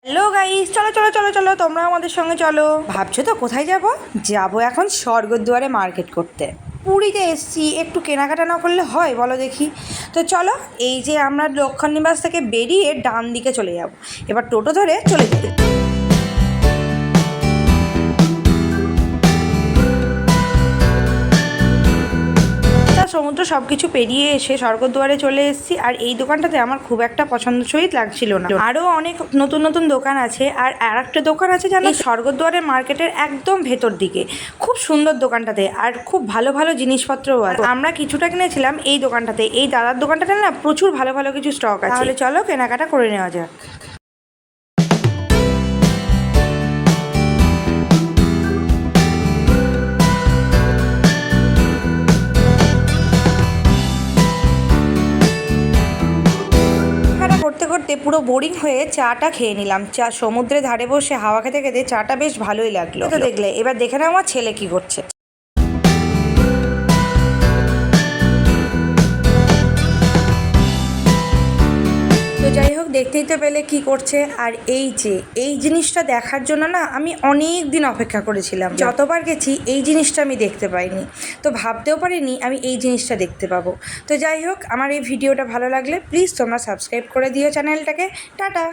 Hello guys, চলো চলো চলো চলো, তোমরা আমাদের সঙ্গে চলো। ভাবছো তো কোথায় যাবো? যাবো এখন স্বর্গদ্বারে মার্কেট করতে। পুরীতে এসছি, একটু কেনাকাটা না করলে হয় বলো দেখি? তো চলো, এই যে আমরা লক্ষণ নিবাস থেকে বেরিয়ে ডান দিকে চলে যাব, এবার টোটো ধরে চলে যাই। সমুদ্র সব কিছু পেরিয়ে এসে স্বর্গদ্বারে চলে এসেছি। আর এই দোকানটাতে আমার খুব একটা পছন্দসই লাগছিল না। আরও অনেক নতুন নতুন দোকান আছে, আর একটা দোকান আছে জানো, স্বর্গদ্বারের মার্কেটের একদম ভেতর দিকে। খুব সুন্দর দোকানটাতে, আর খুব ভালো ভালো জিনিসপত্রও আছে। আমরা কিছুটা কিনেছিলাম এই দোকানটাতে। এই দাদার দোকানটাতে না প্রচুর ভালো ভালো কিছু স্টক আছে। তাহলে চলো কেনাকাটা করে নেওয়া যাক। করতে করতে পুরো বোরিং হয়ে চাটা খেয়ে নিলাম। চা সমুদ্রের ধারে বসে হাওয়া খেতে খেতে চাটা বেশ ভালোই লাগলো। তো দেখলে, এবার দেখে নাও আমার ছেলে কি করছে। তো যাই হোক, দেখতেই তো পেলে কি করছে। আর এই জিনিসটা দেখার জন্য না আমি অনেক দিন অপেক্ষা করেছিলাম। যতবার গেছি এই জিনিসটা আমি দেখতে পাইনি, তো ভাবতেও পারিনি আমি এই জিনিসটা দেখতে পাবো। তো যাই হোক, আমার এই ভিডিওটা ভালো লাগলে প্লিজ তোমরা সাবস্ক্রাইব করে দিও চ্যানেলটাকে। টাটা।